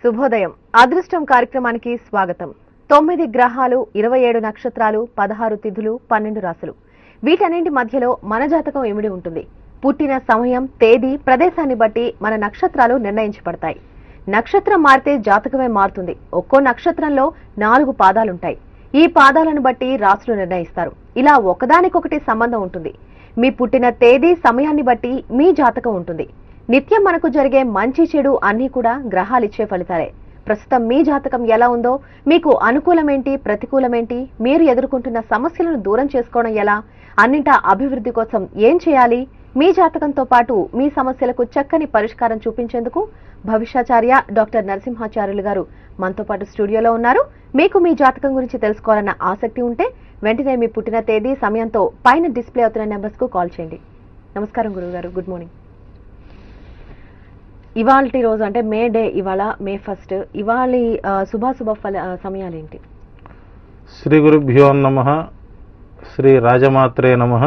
శుభోదయం అదృష్టం కార్యక్రమానికి స్వాగతం. 9 గ్రహాలు, 27 నక్షత్రాలు, 16 తిథులు, 12 రాశులు. వీటన్నింటి మధ్యలో మన జాతకం ఇమిడి ఉంటుంది. పుట్టిన సమయం, తేదీ, ప్రదేశాన్ని బట్టి మన నక్షత్రాలు నిర్ణయించబడతాయి. నక్షత్రం మారితే జాతకమే మారుతుంది. ఒక్కో నక్షత్రంలో 4 పాదాలుంటాయి. ఈ పాదాలను బట్టి రాశులు నిర్ణయిస్తారు. ఇలా ఒకదానికొకటి సంబంధం ఉంటుంది. మీ పుట్టిన తేదీ, సమయాన్ని బట్టి మీ జాతకం ఉంటుంది. నిత్యం మనకు జరిగే మంచి చెడు అన్నీ కూడా గ్రహాలిచ్చే ఫలితాలే. ప్రస్తుతం మీ జాతకం ఎలా ఉందో, మీకు అనుకూలమేంటి, ప్రతికూలమేంటి, మీరు ఎదుర్కొంటున్న సమస్యలను దూరం చేసుకోవడం ఎలా, అన్నింటా అభివృద్ధి కోసం ఏం చేయాలి, మీ జాతకంతో పాటు మీ సమస్యలకు చక్కని పరిష్కారం చూపించేందుకు భవిష్యాచార్య డాక్టర్ నరసింహాచార్యులు గారు మనతో పాటు స్టూడియోలో ఉన్నారు. మీకు మీ జాతకం గురించి తెలుసుకోవాలన్న ఆసక్తి ఉంటే వెంటనే మీ పుట్టిన తేదీ, సమయంతో పైన డిస్ప్లే అవుతున్న నెంబర్స్ కు కాల్ చేయండి. నమస్కారం గురువు గారు, గుడ్ మార్నింగ్. ఇవాళ రోజు అంటే మే డే, ఇవాళ మే 1. ఇవాళ శుభాశుభ సమయాలేంటి? శ్రీ గురుభ్యో నమః. శ్రీ రాజమాత్రే నమః.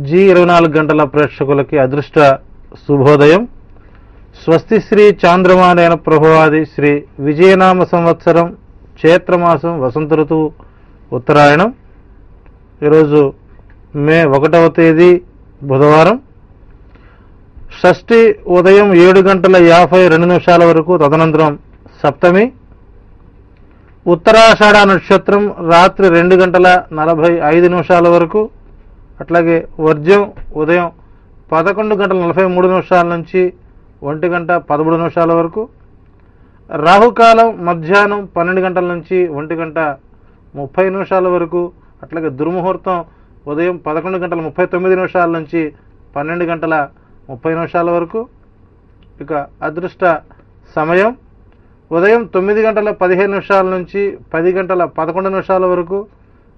G24 గంటల ప్రేక్షకులకి అదృష్ట శుభోదయం. స్వస్తి శ్రీ చాంద్రమానేన ప్రభవాది శ్రీ విజయనామ సంవత్సరం చైత్రమాసం వసంత ఋతువు ఉత్తరాయణం. ఈరోజు మే 1వ తేదీ బుధవారం. షష్ఠి ఉదయం 7:52 వరకు, తదనంతరం సప్తమి. ఉత్తరాషాఢ నక్షత్రం రాత్రి 2:45 వరకు. అట్లాగే వర్జ్యం ఉదయం 11:43 నుంచి 1:13 వరకు. రాహుకాలం మధ్యాహ్నం 12 గంటల నుంచి 1:30 వరకు. అట్లాగే దుర్ముహూర్తం ఉదయం 11:39 నుంచి 12:30 వరకు. ఇక అదృష్ట సమయం ఉదయం 9:15 నుంచి 10:11 వరకు.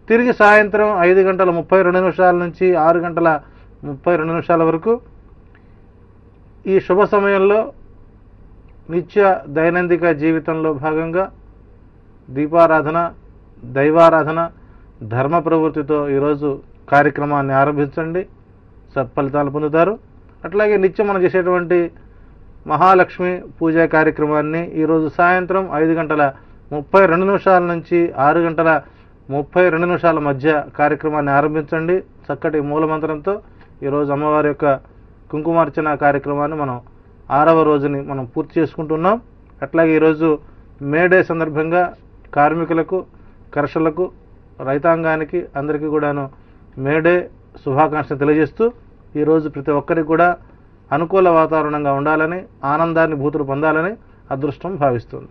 తిరిగి సాయంత్రం 5:32 నుంచి 6:32 వరకు. ఈ శుభ సమయంలో నిత్య దైనందిక జీవితంలో భాగంగా దీపారాధన, దైవారాధన, ధర్మ ప్రవృత్తితో ఈరోజు కార్యక్రమాన్ని ఆరంభించండి. సత్ఫలితాలు పొందుతారు. అట్లాగే నిత్యం మనం చేసేటువంటి మహాలక్ష్మి పూజా కార్యక్రమాన్ని ఈరోజు సాయంత్రం 5:32 నుంచి 6:32 మధ్య కార్యక్రమాన్ని ఆరంభించండి. చక్కటి మూలమంత్రంతో ఈరోజు అమ్మవారి యొక్క కుంకుమార్చన కార్యక్రమాన్ని మనం 6వ రోజుని మనం పూర్తి చేసుకుంటున్నాం. అట్లాగే ఈరోజు మేడే సందర్భంగా కార్మికులకు, కర్షకులకు, రైతాంగానికి అందరికీ కూడాను మేడే శుభాకాంక్షలు తెలియజేస్తూ ఈరోజు ప్రతి ఒక్కరికి కూడా అనుకూల వాతావరణంగా ఉండాలని, ఆనందాన్ని భూతులు పొందాలని అదృష్టం భావిస్తుంది.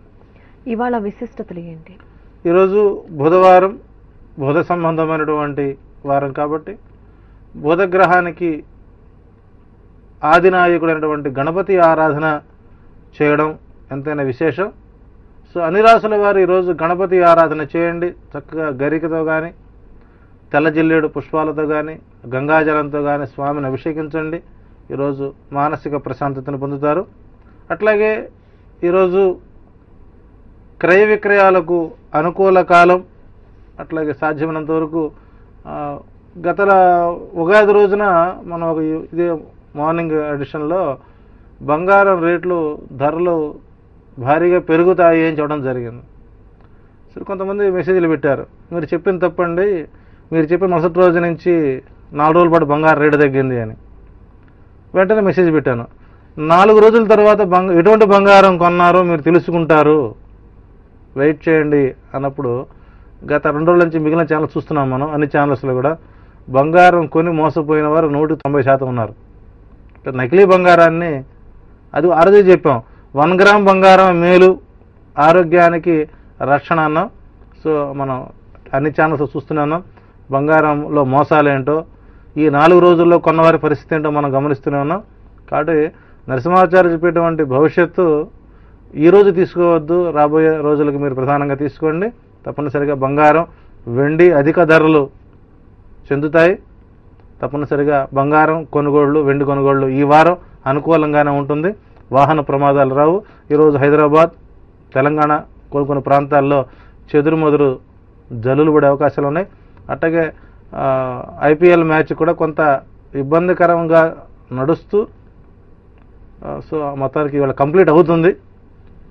ఇవాళ విశిష్టతలు ఏంటి? ఈరోజు బుధవారం, బుధ సంబంధమైనటువంటి వారం కాబట్టి బుధగ్రహానికి ఆదినాయకుడైనటువంటి గణపతి ఆరాధన చేయడం ఎంతైనా విశేషం. సో అన్ని రాసుల వారు ఈరోజు గణపతి ఆరాధన చేయండి. చక్కగా గరికతో కానీ, తెల్ల జిల్లేడు పుష్పాలతో కానీ, గంగాజలంతో కానీ స్వామిని అభిషేకించండి. ఈరోజు మానసిక ప్రశాంతతను పొందుతారు. అట్లాగే ఈరోజు క్రయ విక్రయాలకు అనుకూల కాలం. అట్లాగే సాధ్యమైనంత వరకు గత ఉగాది రోజున మనం ఒక ఇదే మార్నింగ్ ఎడిషన్లో బంగారం రేట్లు, ధరలు భారీగా పెరుగుతాయి అని చెప్పడం జరిగింది. సరే, కొంతమంది మెసేజ్లు పెట్టారు, మీరు చెప్పింది తప్పండి, మీరు చెప్పిన మరుసటి రోజు నుంచి 4 రోజుల పాటు బంగారం రేటు తగ్గింది అని. వెంటనే మెసేజ్ పెట్టాను, 4 రోజుల తర్వాత ఎటువంటి బంగారం కొన్నారో మీరు తెలుసుకుంటారు, వెయిట్ చేయండి అన్నప్పుడు గత 2 రోజుల నుంచి మిగిలిన ఛానల్స్ చూస్తున్నాం మనం. అన్ని ఛానల్స్లో కూడా బంగారం కొని మోసపోయిన వారు 190% ఉన్నారు. నకిలీ బంగారాన్ని అది ఆ రోజే చెప్పాం, 1 గ్రామ్ బంగారం మేలు, ఆరోగ్యానికి రక్షణ అన్నాం. సో మనం అన్ని ఛానల్స్ చూస్తున్నాం. బంగారంలో మోసాలేంటో, ఈ 4 రోజుల్లో కొన్నవారి పరిస్థితి ఏంటో మనం గమనిస్తూనే ఉన్నాం. కాబట్టి నరసింహాచార్య చెప్పేటువంటి భవిష్యత్తు ఈరోజు తీసుకోవద్దు, రాబోయే రోజులకు మీరు ప్రధానంగా తీసుకోండి. తప్పనిసరిగా బంగారం, వెండి అధిక ధరలు చెందుతాయి. తప్పనిసరిగా బంగారం కొనుగోళ్లు, వెండి కొనుగోళ్లు ఈ వారం అనుకూలంగానే ఉంటుంది. వాహన ప్రమాదాలు రావు. ఈరోజు హైదరాబాద్, తెలంగాణ కొన్ని ప్రాంతాల్లో చెదురుమదురు జల్లులు పడే అవకాశాలు ఉన్నాయి. అట్లాగే IPL మ్యాచ్ కూడా కొంత ఇబ్బందికరంగా నడుస్తూ సో మొత్తానికి ఇవాళ కంప్లీట్ అవుతుంది.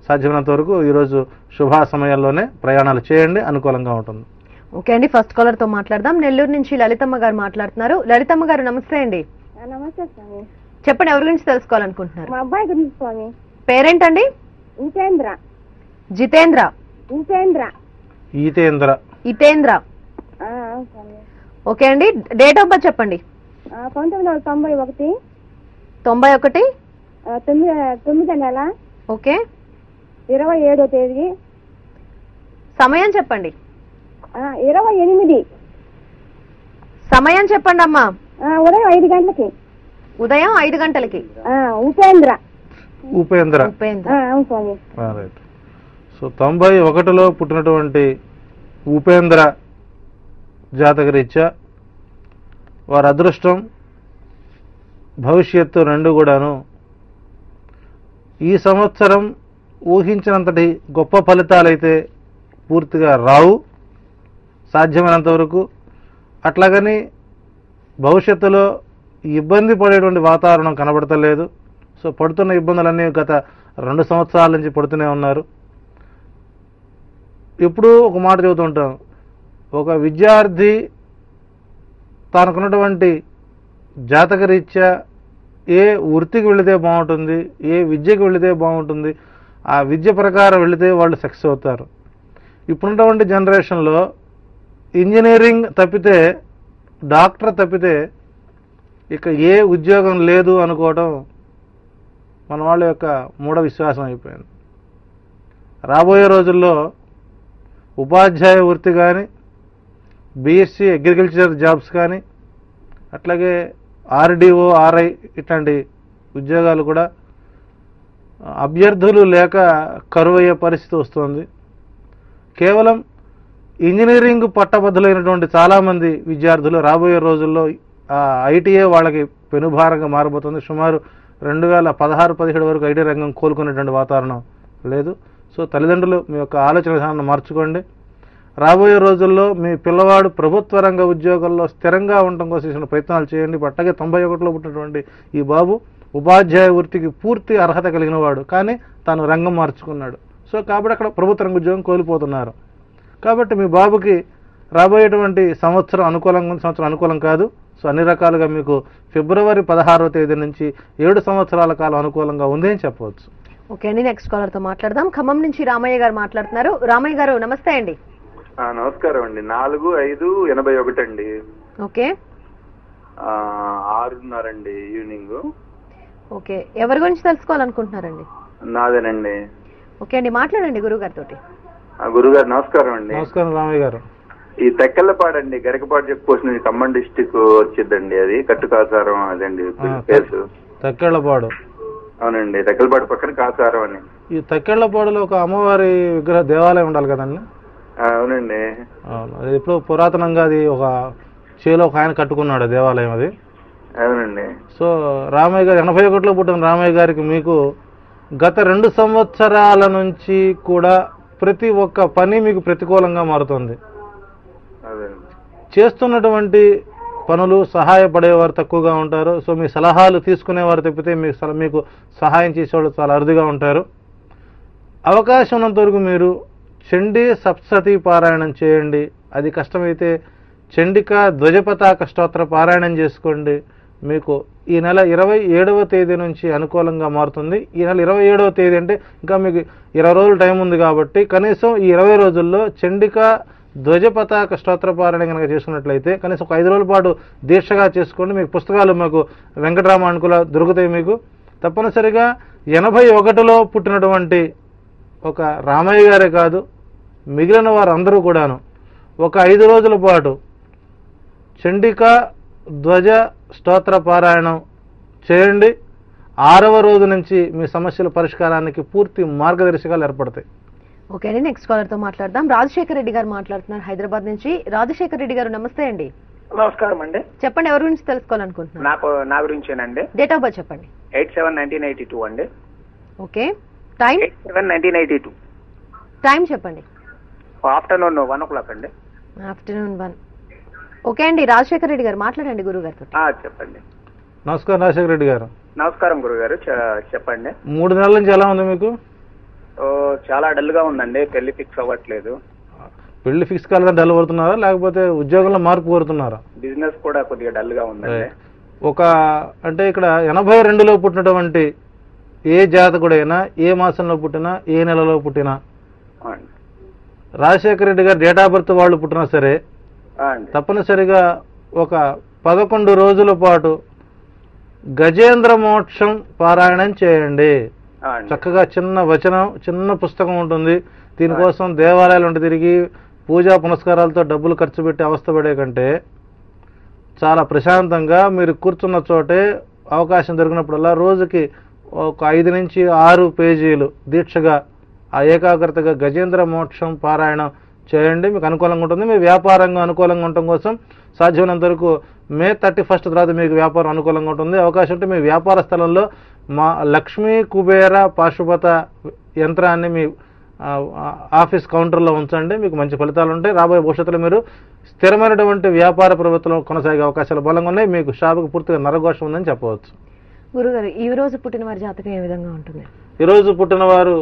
సాధ్యమైనంత వరకు ఈరోజు శుభ సమయాల్లోనే ప్రయాణాలు చేయండి, అనుకూలంగా ఉంటుంది. ఓకే అండి, ఫస్ట్ కాలర్ తో మాట్లాడదాం. నెల్లూరు నుంచి లలితమ్మ గారు మాట్లాడుతున్నారు. లలితమ్మ గారు నమస్తే అండి. నమస్తే స్వామి. చెప్పండి, ఎవరి గురించి తెలుసుకోవాలనుకుంటున్నారు? మా అబ్బాయి గురించి స్వామి. పేరేంటండి? జితేంద్ర. జితేంద్ర. జితేంద్ర. ఈతేంద్ర. ఇతేంద్ర. అవును స్వామి. ఓకే అండి, డేట్ ఆఫ్ బర్త్ చెప్పండి. 1991. 91. 9వ నెల. ఓకే. 27వ తేదీ. సమయం చెప్పండి. 28. సమయం చెప్పండి అమ్మా. ఉదయం 5 గంటలకి. ఉదయం 5 గంటలకి. ఉపేంద్ర. ఉపేంద్ర. ఉపేంద్ర. అవును స్వామి. రైట్. సో 91లో పుట్టినటువంటి ఉపేంద్ర జాతకరీత్యా వారి అదృష్టం, భవిష్యత్తు రెండు కూడాను ఈ సంవత్సరం ఊహించినంతటి గొప్ప ఫలితాలైతే పూర్తిగా రావు, సాధ్యమైనంత వరకు. అట్లాగని భవిష్యత్తులో ఇబ్బంది పడేటువంటి వాతావరణం కనబడతలేదు. సో పడుతున్న ఇబ్బందులన్నీ గత 2 సంవత్సరాల నుంచి పడుతూనే ఉన్నారు. ఎప్పుడూ ఒక మాట చెబుతుంటాం, ఒక విద్యార్థి తనకున్నటువంటి జాతకరీత్యా ఏ వృత్తికి వెళితే బాగుంటుంది, ఏ విద్యకు వెళితే బాగుంటుంది, ఆ విద్య ప్రకారం వెళితే వాళ్ళు సక్సెస్ అవుతారు. ఇప్పుడున్నటువంటి జనరేషన్లో ఇంజనీరింగ్ తప్పితే, డాక్టర్ తప్పితే ఇక ఏ ఉద్యోగం లేదు అనుకోవడం మన వాళ్ళ యొక్క మూఢ విశ్వాసం అయిపోయింది. రాబోయే రోజుల్లో ఉపాధ్యాయ వృత్తి కానీ, బీఎస్సీ అగ్రికల్చర్ జాబ్స్ కానీ, అట్లాగే ఆర్డీఓ, ఆర్ఐ ఇట్లాంటి ఉద్యోగాలు కూడా అభ్యర్థులు లేక కరువయ్యే పరిస్థితి వస్తుంది. కేవలం ఇంజనీరింగ్ పట్టభద్రులైనటువంటి చాలామంది విద్యార్థులు రాబోయే రోజుల్లో ఐటీఏ వాళ్ళకి పెనుభారంగా మారబోతుంది. సుమారు 2016-17 వరకు ఐటీ రంగం కోలుకునేటువంటి వాతావరణం లేదు. సో తల్లిదండ్రులు మీ యొక్క ఆలోచన విధానాన్ని మార్చుకోండి. రాబోయే రోజుల్లో మీ పిల్లవాడు ప్రభుత్వ రంగ ఉద్యోగాల్లో స్థిరంగా ఉండటం కోసం చేసిన ప్రయత్నాలు చేయండి. అట్లాగే 91లో పుట్టినటువంటి ఈ బాబు ఉపాధ్యాయ వృత్తికి పూర్తి అర్హత కలిగిన వాడు, కానీ తాను రంగం మార్చుకున్నాడు. సో కాబట్టి అక్కడ ప్రభుత్వ రంగ ఉద్యోగం కోల్పోతున్నారు. కాబట్టి మీ బాబుకి రాబోయేటువంటి సంవత్సరం అనుకూలంగా ఉంది, సంవత్సరం అనుకూలం కాదు. సో అన్ని రకాలుగా మీకు ఫిబ్రవరి 16వ తేదీ నుంచి 7 సంవత్సరాల కాలం అనుకూలంగా ఉంది అని చెప్పవచ్చు. ఓకే అండి, నెక్స్ట్ కాలర్ తో మాట్లాడదాం. ఖమ్మం నుంచి రామయ్య గారు మాట్లాడుతున్నారు. రామయ్య గారు నమస్తే అండి. నమస్కారం అండి. 4/5/81 అండి. ఓకే. 6:30 అండి ఈవినింగ్. ఓకే, ఎవరి గురించి తెలుసుకోవాలనుకుంటున్నారండి? నాదేనండి. ఓకే అండి, మాట్లాడండి గురువు గారితో. గురుగారు నమస్కారం అండి. నమస్కారం రామయ్య గారు. ఈ తెక్కలపాడు అండి, గరికపాడు చెక్ పోస్ట్ నుంచి ఖమ్మం డిస్టిక్ వచ్చిందండి. అది కట్టు కాసారం అదండి పేరు. తెక్కెళ్లపాడు. అవునండి, తెక్కలపాడు పక్కన కాసారం అని. ఈ తెక్కెళ్లపాడులో ఒక అమ్మవారి విగ్రహ దేవాలయం ఉండాలి కదండి? అవునండి. అవును, అది ఎప్పుడు పురాతనంగా అది ఒక చేలో ఒక ఆయన కట్టుకున్నాడు దేవాలయం అది. అవునండి. సో రామయ్య గారు 81లో పుట్టిన రామయ్య గారికి మీకు గత 2 సంవత్సరాల నుంచి కూడా ప్రతి ఒక్క పని మీకు ప్రతికూలంగా మారుతుంది. చేస్తున్నటువంటి పనులు సహాయపడేవారు తక్కువగా ఉంటారు. సో మీ సలహాలు తీసుకునేవారు తప్పితే మీకు సహాయం చేసేవాళ్ళు చాలా అరుదుగా ఉంటారు. అవకాశం ఉన్నంత వరకు మీరు చండీ సప్తశతి పారాయణం చేయండి. అది కష్టమైతే చండికా ధ్వజపతాక స్తోత్ర పారాయణం చేసుకోండి. మీకు ఈ నెల 27వ తేదీ నుంచి అనుకూలంగా మారుతుంది. ఈ నెల 27వ తేదీ అంటే ఇంకా మీకు 20 రోజులు టైం ఉంది కాబట్టి కనీసం ఈ 20 రోజుల్లో చండికా ధ్వజపతాక స్తోత్ర పారాయణం కనుక చేసుకున్నట్లయితే కనీసం ఒక 5 రోజుల పాటు దీక్షగా చేసుకోండి. మీకు పుస్తకాలు మాకు వెంకటరామ అనుకూల దొరుకుతాయి. మీకు తప్పనిసరిగా 81లో పుట్టినటువంటి ఒక రామయ్య గారే కాదు, మిగిలిన వారందరూ కూడాను ఒక 5 రోజుల పాటు చండికా ధ్వజ స్తోత్ర పారాయణం చేయండి. 6వ రోజు నుంచి మీ సమస్యల పరిష్కారానికి పూర్తి మార్గదర్శకాలు ఏర్పడతాయి. ఓకే అండి, నెక్స్ట్ కాలర్ తో మాట్లాడదాం. రాజశేఖర్ రెడ్డి గారు మాట్లాడుతున్నారు హైదరాబాద్ నుంచి. రాజశేఖర్ రెడ్డి గారు నమస్తే అండి. నమస్కారం అండి. చెప్పండి, ఎవరి గురించి తెలుసుకోవాలనుకుంటున్నారు? నా గురించేనండి. డేట్ ఆఫ్ బర్త్ చెప్పండి. 8/7/1982 అండి. ఓకే. టైం? 8/7/1982. టైం చెప్పండి. ఆఫ్టర్నూన్ 1 o'clock అండి. ఆఫ్టర్నూన్ 1. ఓకే అండి, రాజశేఖర్ రెడ్డి గారు మాట్లాడండి గురువు గారితో. చెప్పండి. నమస్కారం రాజశేఖర రెడ్డి గారు. నమస్కారం గురువు గారు, చెప్పండి. 3 నెలల నుంచి ఎలా ఉంది మీకు? చాలా డల్ గా ఉందండి, పెళ్లి ఫిక్స్ అవ్వట్లేదు. పెళ్లి ఫిక్స్ కాలేదని డల్ పడుతున్నారా, లేకపోతే ఉద్యోగంలో మార్పు కోరుతున్నారా? బిజినెస్ కూడా కొద్దిగా డల్ గా ఉందండి. అంటే ఇక్కడ 82లో పుట్టినటువంటి ఏ జాతకుడైనా, ఏ మాసంలో పుట్టినా, ఏ నెలలో పుట్టినా, రాజశేఖర రెడ్డి గారు డేట్ ఆఫ్ బర్త్ వాళ్ళు పుట్టినా సరే తప్పనిసరిగా ఒక 11 రోజుల పాటు గజేంద్ర మోక్షం పారాయణం చేయండి. చక్కగా చిన్న వచనం, చిన్న పుస్తకం ఉంటుంది. దీనికోసం దేవాలయాలు తిరిగి పూజా పునస్కారాలతో డబ్బులు ఖర్చు పెట్టి అవస్థపడే కంటే చాలా ప్రశాంతంగా మీరు కూర్చున్న చోటే అవకాశం దొరికినప్పుడల్లా రోజుకి ఒక 5 నుంచి 6 పేజీలు దీక్షగా ఆ ఏకాగ్రతగా గజేంద్ర మోక్షం పారాయణం చేయండి. మీకు అనుకూలంగా ఉంటుంది. మీ వ్యాపారంగా అనుకూలంగా ఉండటం కోసం సాధ్యమైనంత వరకు మే 31 తర్వాత మీకు వ్యాపారం అనుకూలంగా ఉంటుంది. అవకాశం ఉంటే మీ వ్యాపార స్థలంలో మా లక్ష్మీ కుబేర పాశుపత యంత్రాన్ని మీ ఆఫీస్ కౌంటర్లో ఉంచండి. మీకు మంచి ఫలితాలు ఉంటాయి. రాబోయే భవిష్యత్తులో మీరు స్థిరమైనటువంటి వ్యాపార ప్రభుత్వంలో కొనసాగే అవకాశాలు బలంగా ఉన్నాయి. మీకు షాపుకు పూర్తిగా నరఘోషం ఉందని చెప్పవచ్చు. గురుగారు, ఈ రోజు పుట్టిన వారి జాతకం ఏ విధంగా ఉంటుంది? ఈరోజు పుట్టిన వారు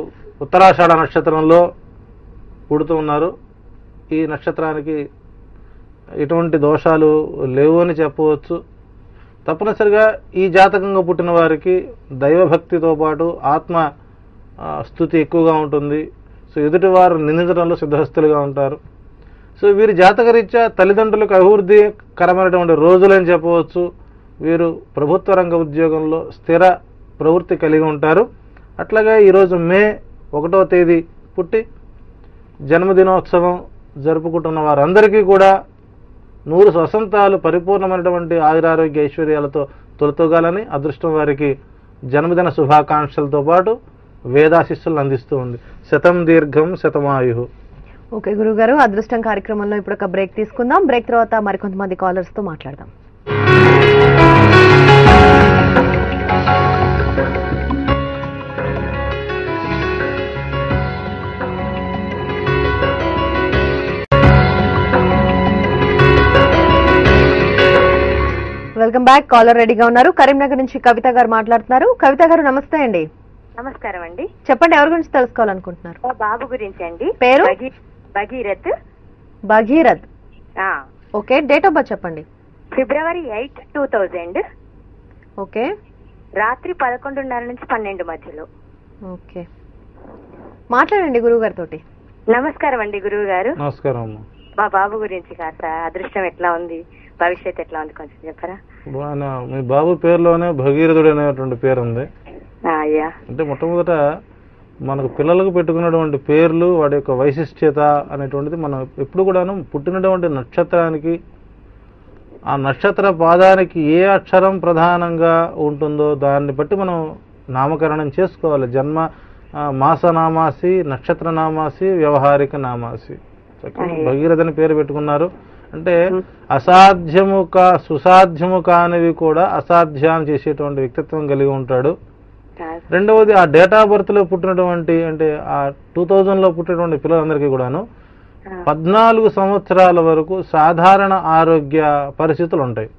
ఉత్తరాషాఢ నక్షత్రంలో పుడుతూ ఉన్నారు. ఈ నక్షత్రానికి ఎటువంటి దోషాలు లేవు అని చెప్పవచ్చు. తప్పనిసరిగా ఈ జాతకంగా పుట్టిన వారికి దైవభక్తితో పాటు ఆత్మ స్థుతి ఎక్కువగా ఉంటుంది. సో ఎదుటి వారు నిందించడంలో సిద్ధహస్తులుగా ఉంటారు. సో వీరి జాతకరీత్యా తల్లిదండ్రులకు అభివృద్ధికరమైనటువంటి రోజులని చెప్పవచ్చు. వీరు ప్రభుత్వ రంగ ఉద్యోగంలో స్థిర ప్రవృత్తి కలిగి ఉంటారు. అట్లాగే ఈరోజు మే 1వ తేదీ పుట్టి జన్మదినోత్సవం జరుపుకుంటున్న వారందరికీ కూడా 100 వసంతాలు పరిపూర్ణమైనటువంటి ఆయురారోగ్య ఐశ్వర్యాలతో తొలతూగాలని అదృష్టం వారికి జన్మదిన శుభాకాంక్షలతో పాటు వేదాశిస్సులను అందిస్తూ ఉంది. శతం దీర్ఘం శతమాయు. ఓకే గురుగారు, అదృష్టం కార్యక్రమంలో ఇప్పుడు ఒక బ్రేక్ తీసుకుందాం. బ్రేక్ తర్వాత మరికొంతమంది కాలర్స్ తో మాట్లాడదాం. Welcome back. కాలర్ రెడీగా ఉన్నారు. కరీంనగర్ నుంచి కవిత గారు మాట్లాడుతున్నారు. కవిత గారు నమస్తే అండి. నమస్కారం అండి. చెప్పండి, ఎవరి గురించి తెలుసుకోవాలనుకుంటున్నారు? బాబు గురించి అండి. పేరు? Bhagirath. Bhagirath. Okay, date of birth చెప్పండి. ఫిబ్రవరి 8, 2000. ఓకే. రాత్రి 11:30 నుంచి 12 మధ్యలో. ఓకే, మాట్లాడండి గురువు గారితో. నమస్కారం అండి గురువు గారు. నమస్కారం. మా బాబు గురించి కాస్త అదృష్టం ఎట్లా ఉంది, భవిష్యత్ ఎట్లా ఉంది కొంచెం చెప్పరా? మీ బాబు పేరులోనే భగీరథుడు అనేటువంటి పేరు ఉంది. అయ్యా, అంటే మొట్టమొదట మనకు పిల్లలకు పెట్టుకున్నటువంటి పేర్లు వాటి యొక్క వైశిష్ట్యత అనేటువంటిది మనం ఎప్పుడు కూడాను పుట్టినటువంటి నక్షత్రానికి, ఆ నక్షత్ర పాదానికి ఏ అక్షరం ప్రధానంగా ఉంటుందో దాన్ని బట్టి మనం నామకరణం చేసుకోవాలి. జన్మ మాసనామాసి, నక్షత్ర నామాసి, వ్యవహారిక నామాసి. భగీరథని పేరు పెట్టుకున్నారు అంటే సుసాధ్యము కానివి కూడా అసాధ్యాన్ని చేసేటువంటి వ్యక్తిత్వం కలిగి ఉంటాడు. రెండవది ఆ డేట్ ఆఫ్ బర్త్ లో పుట్టినటువంటి, అంటే ఆ 2000లో పుట్టినటువంటి పిల్లలందరికీ కూడాను 14 సంవత్సరాల వరకు సాధారణ ఆరోగ్య పరిస్థితులు ఉంటాయి.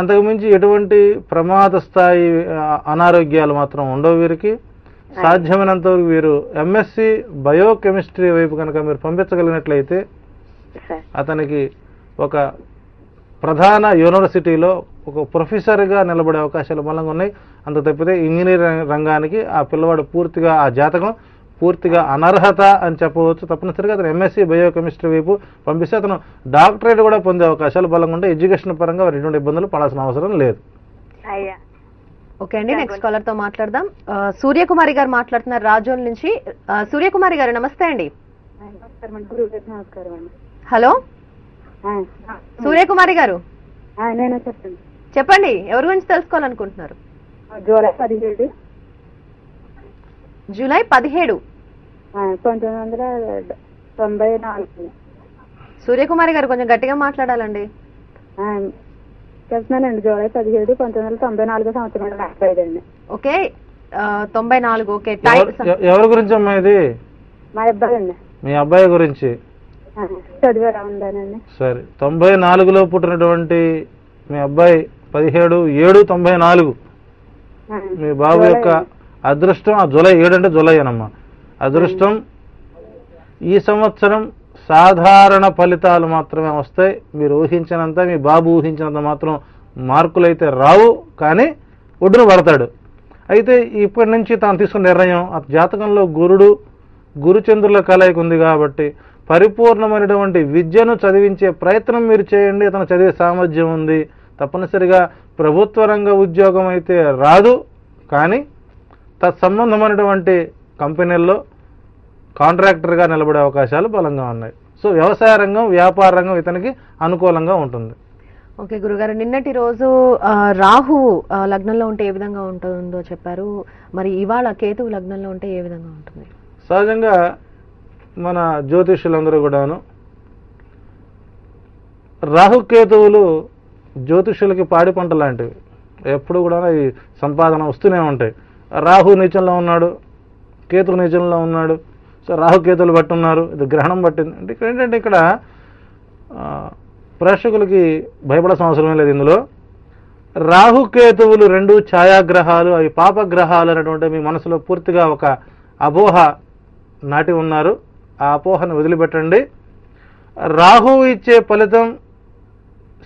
అంతకుమించి ఎటువంటి ప్రమాద స్థాయి అనారోగ్యాలు మాత్రం ఉండవు వీరికి. సాధ్యమైనంత వరకు వీరు ఎంఎస్సి బయోకెమిస్ట్రీ వైపు కనుక మీరు పంపించగలిగినట్లయితే అతనికి ఒక ప్రధాన యూనివర్సిటీలో ఒక ప్రొఫెసర్గా నిలబడే అవకాశాలు బలంగా ఉన్నాయి. అంత తప్పితే ఇంజనీరింగ్ రంగానికి ఆ పిల్లవాడు పూర్తిగా, ఆ జాతకం పూర్తిగా అనర్హత అని చెప్పవచ్చు. తప్పనిసరిగా అతను ఎంఎస్సి బయోకెమిస్ట్రీ వైపు పంపిస్తే అతను డాక్టరేట్ కూడా పొందే అవకాశాలు బలంగా ఉంటాయి. ఎడ్యుకేషన్ పరంగా వారు ఎటువంటి ఇబ్బందులు పడాల్సిన అవసరం లేదు. ఓకే అండి, నెక్స్ట్ కాలర్ తో మాట్లాడదాం. సూర్యకుమారి గారు మాట్లాడుతున్నారు రాజోల్ నుంచి. సూర్యకుమారి గారు నమస్తే అండి. హలో సూర్యకుమారి గారు, చెప్పండి, ఎవరి గురించి తెలుసుకోవాలనుకుంటున్నారు? జూలై 17, 1994. సూర్యకుమారి గారు కొంచెం గట్టిగా మాట్లాడాలండి. చెప్తున్నానండి. జూలై 17, 1994 సంవత్సరం. ఓకే, 94. ఓకే, ఎవరి గురించి అమ్మా ఇది? మా అబ్బాయి అండి. మీ అబ్బాయి గురించి చదివే ఉందానండి. సరే, 94లో పుట్టినటువంటి మీ అబ్బాయి 17/7/94 మీ బాబు యొక్క అదృష్టం ఆ జూలై 7 అంటే జూలై అనమ్మా. అదృష్టం ఈ సంవత్సరం సాధారణ ఫలితాలు మాత్రమే వస్తాయి. మీరు ఊహించినంత, మీ బాబు ఊహించినంత మాత్రం మార్కులైతే రావు, కానీ ఒడ్డున పడతాడు. అయితే ఇప్పటి నుంచి తాను తీసుకున్న నిర్ణయం, ఆ జాతకంలో గురుచంద్రుల కలయిక ఉంది కాబట్టి పరిపూర్ణమైనటువంటి విద్యను చదివించే ప్రయత్నం మీరు చేయండి. అతను చదివే సామర్థ్యం ఉంది. తప్పనిసరిగా ప్రభుత్వ రంగ ఉద్యోగం అయితే రాదు, కానీ తత్సంబంధమైనటువంటి కంపెనీల్లో కాంట్రాక్టర్గా నిలబడే అవకాశాలు బలంగా ఉన్నాయి. సో వ్యవసాయ రంగం, వ్యాపార రంగం ఇతనికి అనుకూలంగా ఉంటుంది. ఓకే గురుగారు, నిన్నటి రోజు రాహు లగ్నంలో ఉంటే ఏ విధంగా ఉంటుందో చెప్పారు. మరి ఇవాళ కేతువు లగ్నంలో ఉంటే ఏ విధంగా ఉంటుంది? సహజంగా మన జ్యోతిష్యులందరూ కూడాను రాహుకేతువులు జ్యోతిష్యులకి పాడి పంట లాంటివి. ఎప్పుడు కూడా ఈ సంపాదన వస్తూనే ఉంటాయి. రాహు నీచంలో ఉన్నాడు, కేతు నీచంలో ఉన్నాడు. సో రాహుకేతువులు బట్టి ఉన్నారు, ఇది గ్రహణం పట్టింది. అంటే ఇక్కడ ఏంటంటే, ఇక్కడ ప్రేక్షకులకి భయపడాల్సిన అవసరమే లేదు. ఇందులో రాహుకేతువులు 2 ఛాయాగ్రహాలు, అవి పాపగ్రహాలు అనేటువంటి మీ మనసులో పూర్తిగా ఒక అపోహ నాటి ఉన్నారు. ఆ అపోహను వదిలిపెట్టండి. రాహువు ఇచ్చే ఫలితం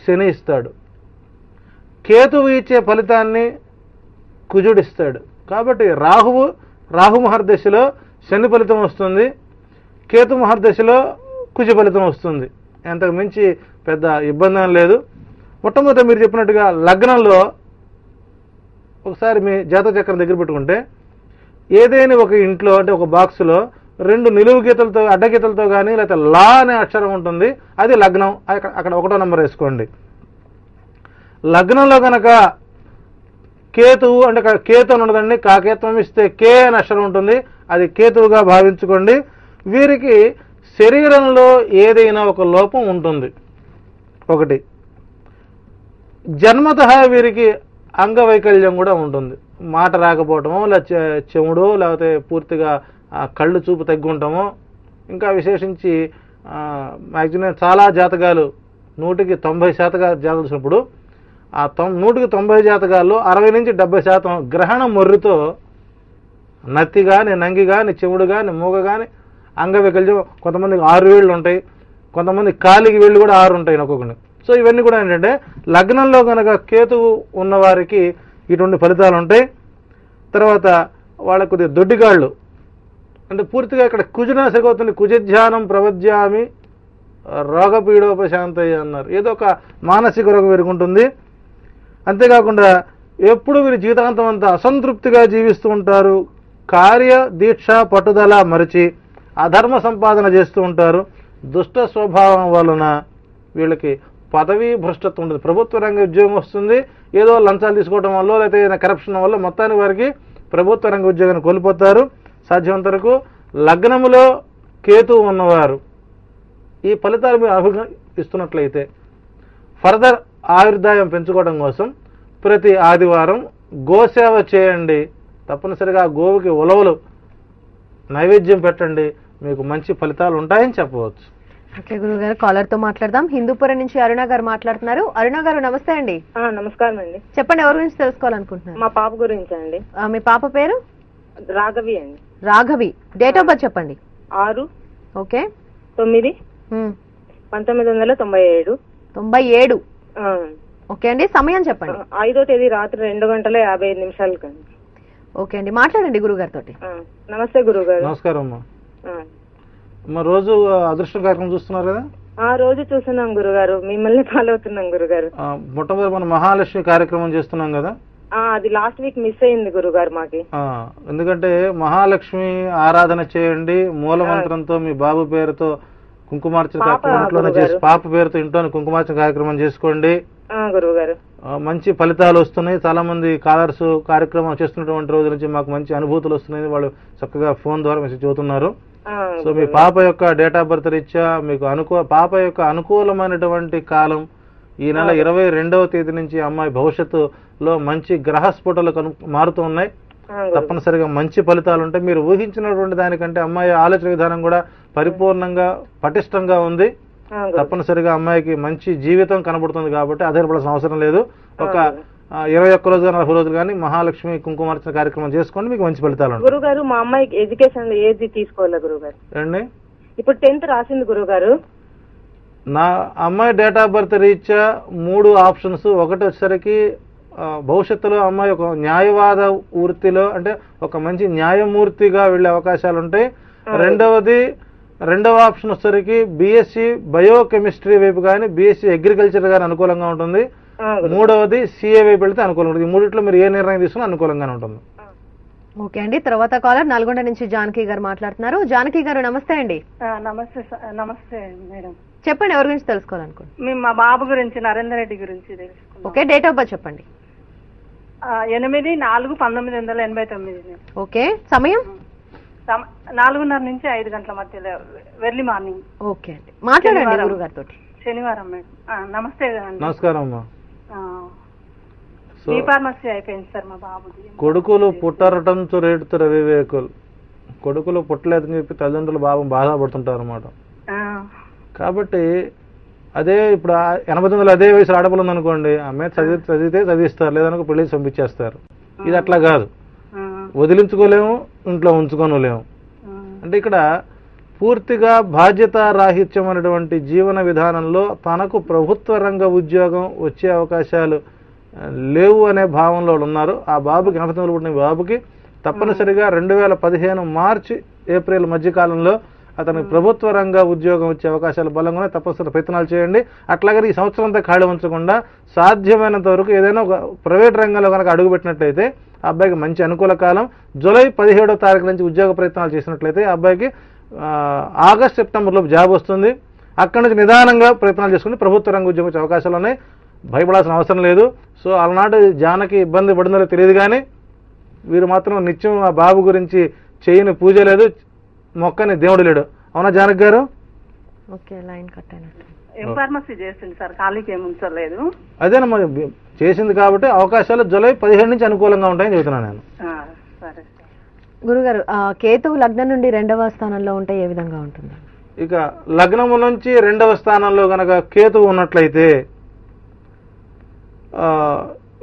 శని ఇస్తాడు, కేతువు ఇచ్చే ఫలితాన్ని కుజుడిస్తాడు. కాబట్టి రాహు మహర్దశలో శని ఫలితం వస్తుంది, కేతు మహర్దశలో కుజ ఫలితం వస్తుంది. అంతకు మించి పెద్ద ఇబ్బంది ఏం లేదు. మొట్టమొదట మీరు చెప్పినట్టుగా లగ్నంలో ఒకసారి మీ జాతక చక్రం దగ్గర పెట్టుకుంటే, ఏదైనా ఒక ఇంట్లో అంటే ఒక బాక్సులో 2 నిలువు గీతలతో, అడ్డగీతలతో కానీ లేకపోతే లా అనే అక్షరం ఉంటుంది, అది లగ్నం. అక్కడ 1వ నంబర్ వేసుకోండి. లగ్నంలో కనుక కేతువు అంటే కేతు అని ఉండదండి, కాకేత్వం ఇస్తే కే అని అక్షరం ఉంటుంది, అది కేతువుగా భావించుకోండి. వీరికి శరీరంలో ఏదైనా ఒక లోపం ఉంటుంది. ఒకటి, జన్మతః వీరికి అంగవైకల్యం కూడా ఉంటుంది. మాట రాకపోవటమో, లేకపోతే చెవుడో, లేకపోతే పూర్తిగా కళ్ళు చూపు తగ్గుంటామో. ఇంకా విశేషించి మ్యాక్సిమం చాలా జాతకాలు 100కి 90% జాతకాలు చూసినప్పుడు ఆ 100కి 90 జాతకాల్లో 60 నుంచి 70% గ్రహణ మొర్రితో నత్తి కానీ, నంగి కానీ, చెవుడు కానీ, మూగ కానీ అంగవైకల్యం. కొంతమందికి 6 వేళ్ళు ఉంటాయి, కొంతమంది కాలికి వేళ్ళు కూడా 6 ఉంటాయి ఒక్కొక్కటి. సో ఇవన్నీ కూడా ఏంటంటే, లగ్నంలో కనుక కేతువు ఉన్నవారికి ఇటువంటి ఫలితాలు ఉంటాయి. తర్వాత వాళ్ళకు కొద్దిగా దొడ్డిగాళ్ళు అంటే పూర్తిగా ఇక్కడ కుజనాశకు అవుతుంది. కుజధ్యానం ప్రవద్యామి రోగపీడోపశాంతయ్య అన్నారు. ఏదో ఒక మానసిక రోగం వీరుకుంటుంది. అంతేకాకుండా ఎప్పుడు వీరి జీవితాంతం అంతా అసంతృప్తిగా జీవిస్తూ ఉంటారు. కార్య దీక్ష పట్టుదల మరిచి అధర్మ సంపాదన చేస్తూ ఉంటారు. దుష్ట స్వభావం వలన వీళ్ళకి పదవీ భ్రష్టత్వం ఉంటుంది. ప్రభుత్వ రంగ ఉద్యోగం వస్తుంది, ఏదో లంచాలు తీసుకోవడం వల్ల లేకపోతే ఏదైనా కరప్షన్ వల్ల మొత్తానికి వారికి ప్రభుత్వ రంగ ఉద్యోగాన్ని కోల్పోతారు. సాధ్యమంత వరకు లగ్నములో కేతువు ఉన్నవారు ఈ ఫలితాలు మీరు అనుభవిస్తున్నట్లయితే ఫర్దర్ ఆయుర్దాయం పెంచుకోవడం కోసం ప్రతి ఆదివారం గోసేవ చేయండి. తప్పనిసరిగా గోవుకి ఉలవలు నైవేద్యం పెట్టండి, మీకు మంచి ఫలితాలు ఉంటాయని చెప్పవచ్చు. ఓకే గురుగారు, కాలర్ తో మాట్లాడదాం. హిందూపురం నుంచి అరుణ గారు మాట్లాడుతున్నారు. అరుణ గారు నమస్తే అండి. నమస్కారం అండి. చెప్పండి, ఎవరి గురించి తెలుసుకోవాలనుకుంటున్నారు? మా పాప గురించి అండి. మీ పాప పేరు? రాఘవి అండి. రాఘవి. డేట్ ఆఫ్ బర్త్ చెప్పండి. 6 ఓకే 9 1997. 97. ఓకే అండి, సమయం చెప్పండి. 5వ తేదీ రాత్రి 2:55 ఓకే అండి, మాట్లాడండి గురుగారితో. నమస్తే గురుగారు. నమస్కారం అమ్మా. రోజు అదృష్టం కార్యక్రమం చూస్తున్నారు కదా? రోజు చూస్తున్నాం గురుగారు, మిమ్మల్ని ఫాలో అవుతున్నాం గురుగారు. మొట్టమొదటి మనం మహాలక్ష్మి కార్యక్రమం చేస్తున్నాం కదా, అది లాస్ట్ వీక్ మిస్ అయింది గురుగారు మాకి. ఎందుకంటే మహాలక్ష్మి ఆరాధన చేయండి. మూల మంత్రంతో మీ బాబు పేరుతో కుంకుమార్చన కార్యక్రమంలోనే చేసి, పాప పేరుతో ఇంట్లోనే కుంకుమార్చన కార్యక్రమం చేసుకోండి. గురుగారు మంచి ఫలితాలు వస్తున్నాయి. చాలా మంది కాలర్స్ కార్యక్రమం చేస్తున్నటువంటి రోజు నుంచి మాకు మంచి అనుభూతులు వస్తున్నాయి. వాళ్ళు చక్కగా ఫోన్ ద్వారా మెసేజ్ చెబుతున్నారు. సో మీ పాప యొక్క డేట్ ఆఫ్ బర్త్ రీత్యా మీకు పాప యొక్క అనుకూలమైనటువంటి కాలం ఈ నెల 22వ తేదీ నుంచి అమ్మాయి భవిష్యత్తులో మంచి గ్రహస్ఫుటలు మారుతూ ఉన్నాయి. తప్పనిసరిగా మంచి ఫలితాలు ఉంటాయి. మీరు ఊహించినటువంటి దానికంటే అమ్మాయి ఆలోచన విధానం కూడా పరిపూర్ణంగా పటిష్టంగా ఉంది. తప్పనిసరిగా అమ్మాయికి మంచి జీవితం కనబడుతుంది కాబట్టి ఆధారపడాల్సిన అవసరం లేదు. ఒక 21 రోజులు 40 రోజులు కానీ మహాలక్ష్మి కుంకుమార్చన కార్యక్రమం చేసుకోండి, మీకు మంచి ఫలితాలు ఉంటాయి. గురుగారు మా అమ్మాయికి ఎడ్యుకేషన్ ఏది తీసుకోవాలి గురుగారు? ఏండి ఇప్పుడు 10th రాసింది గురుగారు. నా అమ్మాయి డేట్ ఆఫ్ బర్త్ రీత్యా 3 ఆప్షన్స్. ఒకటి వచ్చేసరికి భవిష్యత్తులో అమ్మాయి ఒక న్యాయవాద వృత్తిలో అంటే ఒక మంచి న్యాయమూర్తిగా వెళ్ళే అవకాశాలు ఉంటాయి. రెండవ ఆప్షన్ వచ్చేసరికి బీఎస్సీ బయోకెమిస్ట్రీ వైపు కానీ బీఎస్సీ అగ్రికల్చర్ కానీ అనుకూలంగా ఉంటుంది. మూడవది సిఏ వైపు వెళ్తే అనుకూలంగా ఉంటుంది. ఈ మూడిట్లో మీరు ఏ నిర్ణయం తీసుకున్నా అనుకూలంగానే ఉంటుంది. ఓకే అండి. తర్వాత కాలర్ నల్గొండ నుంచి జానకి గారు మాట్లాడుతున్నారు. జానకి గారు నమస్తే అండి. నమస్తే మేడం. చెప్పండి, ఎవరి గురించి తెలుసుకోవాలనుకోండి? మేము మా బాబు గురించి నరేందర్ రెడ్డి గురించి తెలుసుకున్నాం. ఓకే, డేట్ ఆఫ్ బర్త్ చెప్పండి. 8/4/1989. ఓకే, సమయం 4:30 నుంచి 5 గంటల మధ్యలో, ఎర్లీ మార్నింగ్. ఓకే అండి, మాట్లాడండి గురుగారితో. శనివారం మేడం. నమస్తే. నమస్కారం అమ్మా. ఫార్మసీ అయిపోయింది సార్ మా బాబుది. కొడుకులు పుట్టరటంతో రేటుతో రవివేకులు, కొడుకులు పుట్టలేదని చెప్పి తల్లిదండ్రులు బాధపడుతుంటారు అన్నమాట. కాబట్టి అదే ఇప్పుడు 89 అదే వయసులో ఆడపిల్ల ఉందనుకోండి, అమ్మాయి చదివితే చదివిస్తారు, లేదనుకో పెళ్లి పంపించేస్తారు. ఇది అట్లా కాదు, వదిలించుకోలేము, ఇంట్లో ఉంచుకోలేము. అంటే ఇక్కడ పూర్తిగా బాధ్యత రాహిత్యం అనేటువంటి జీవన విధానంలో తనకు ప్రభుత్వ రంగ ఉద్యోగం వచ్చే అవకాశాలు లేవు అనే భావంలో ఉన్నారు. ఆ బాబుకి 89 పుట్టిన బాబుకి తప్పనిసరిగా 2015 మార్చి ఏప్రిల్ మధ్యకాలంలో అతనికి ప్రభుత్వ రంగ ఉద్యోగం వచ్చే అవకాశాలు బలంగానే తప్పనిసరి ప్రయత్నాలు చేయండి. అట్లాగే ఈ సంవత్సరం అంతా ఖాళీ ఉంచకుండా సాధ్యమైనంత వరకు ఏదైనా ఒక ప్రైవేట్ రంగంలో కనుక అడుగుపెట్టినట్లయితే ఆ అబ్బాయికి మంచి అనుకూల కాలం. జూలై 17వ తారీఖు నుంచి ఉద్యోగ ప్రయత్నాలు చేసినట్లయితే ఆ అబ్బాయికి ఆగస్ట్ సెప్టెంబర్లో జాబ్ వస్తుంది. అక్కడి నుంచి నిదానంగా ప్రయత్నాలు చేసుకుని ప్రభుత్వ రంగ ఉద్యోగం వచ్చే అవకాశాలు ఉన్నాయి. భయపడాల్సిన అవసరం లేదు. సో అలనాటి జానకి ఇబ్బంది పడిందో తెలియదు, కానీ వీరు మాత్రం నిత్యం ఆ బాబు గురించి చేయని పూజ లేదు, మొక్కని దేవుడు లేడు. అవునా జానకి గారు? ఓకే, లైన్ కట్ అయినట్టు. ఫార్మసీ చేస్తుంది సార్, ఖాళీకి ఏమి ఉంచలేదు. అదేనమ్మా చేసింది కాబట్టి అవకాశాలు జూలై 17 నుంచి అనుకూలంగా ఉంటాయని చెబుతున్నాను నేను. సరే గురుగారు, కేతువు లగ్నం నుండి 2వ స్థానంలో ఉంటే ఏ విధంగా ఉంటుంది? ఇక లగ్నము నుంచి 2వ స్థానంలో గనక కేతువు ఉన్నట్లయితే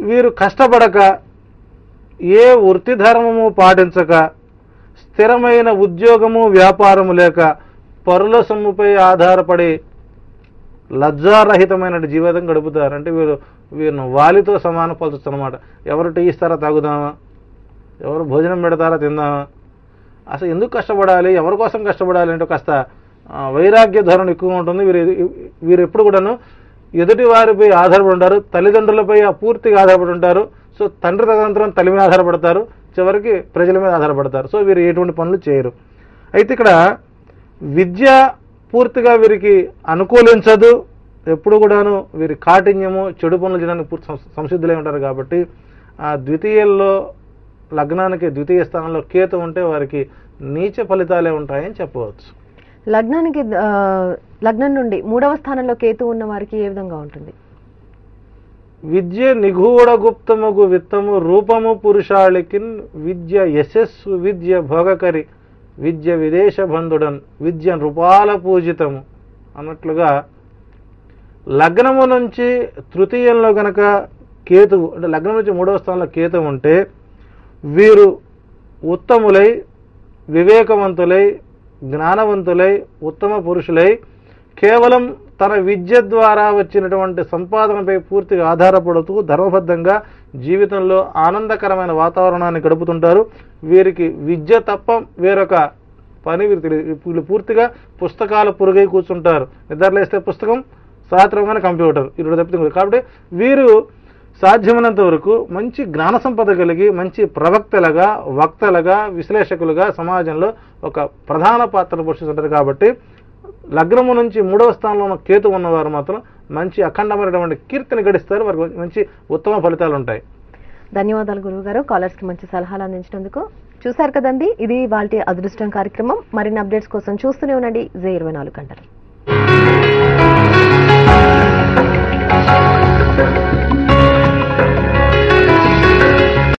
వీరు కష్టపడక, ఏ వృత్తి ధర్మము పాటించక, స్థిరమైన ఉద్యోగము వ్యాపారము లేక పరుల సొమ్ముపై ఆధారపడి లజ్జారహితమైన జీవితం గడుపుతారు. అంటే వీరిని వాలితో సమానం పోల్చొచ్చు అనమాట. ఎవరు టీ ఇస్తారా తాగుదామా, ఎవరు భోజనం పెడతారా తిందామా, అసలు ఎందుకు కష్టపడాలి, ఎవరి కోసం కష్టపడాలి అంటే కాస్త వైరాగ్య ధోరణి ఎక్కువ ఉంటుంది. వీరు ఎప్పుడు కూడాను ఎదుటి వారిపై ఆధారపడి ఉంటారు, తల్లిదండ్రులపై పూర్తిగా ఆధారపడి ఉంటారు. సో తండ్రి తదనంతరం తల్లి మీద ఆధారపడతారు, చివరికి ప్రజల మీద ఆధారపడతారు. సో వీరు ఎటువంటి పనులు చేయరు. అయితే ఇక్కడ విద్య పూర్తిగా వీరికి అనుకూలించదు. ఎప్పుడు కూడాను వీరి కాఠిన్యము, చెడు పనులు చేయడానికి పూర్తి సంసిద్ధులై ఉంటారు. కాబట్టి ఆ ద్వితీయంలో లగ్నానికి ద్వితీయ స్థానంలో కేతు ఉంటే వారికి నీచ ఫలితాలే ఉంటాయని చెప్పవచ్చు. లగ్నం నుండి 3వ స్థానంలో కేతు ఉన్న వారికి ఏ విధంగా ఉంటుంది? విద్య నిగూఢ గుప్తముగు విత్తము రూపము పురుషాళికిన్ విద్య యశస్సు విద్య భోగకరి విద్య విదేశ బంధుడన్ విద్య నృపాల పూజితము అన్నట్లుగా లగ్నము నుంచి తృతీయంలో గనక కేతువు అంటే లగ్నం నుంచి 3వ స్థానంలో కేతువు ఉంటే వీరు ఉత్తములై, వివేకవంతులై, జ్ఞానవంతులై, ఉత్తమ పురుషులై కేవలం తన విద్య ద్వారా వచ్చినటువంటి సంపాదనపై పూర్తిగా ఆధారపడుతూ ధర్మబద్ధంగా జీవితంలో ఆనందకరమైన వాతావరణాన్ని గడుపుతుంటారు. వీరికి విద్య తప్ప వేరొక పని వీరు పూర్తిగా పుస్తకాల పురుగై కూర్చుంటారు. నిద్రలేస్తే పుస్తకం, సాయంత్రంగానే కంప్యూటర్, ఇరుడు తప్పితే. కాబట్టి వీరు సాధ్యమైనంత వరకు మంచి జ్ఞాన సంపద కలిగి మంచి ప్రవక్తలుగా, వక్తలుగా, విశ్లేషకులుగా సమాజంలో ఒక ప్రధాన పాత్ర పోషిస్తుంటారు. కాబట్టి లగ్నము నుంచి 3వ స్థానంలో ఉన్న కేతు ఉన్నవారు మాత్రం మంచి అఖండమైనటువంటి కీర్తిని గడిస్తారు. వారికి మంచి ఉత్తమ ఫలితాలు ఉంటాయి. ధన్యవాదాలు గురువు గారు, కాలర్స్ కి మంచి సలహాలు అందించినందుకు. చూశారు కదండి, ఇది వాళ్ళ అదృష్టం కార్యక్రమం. మరిన్ని అప్డేట్స్ కోసం చూస్తూనే ఉండండి Zee 24 గంటలు.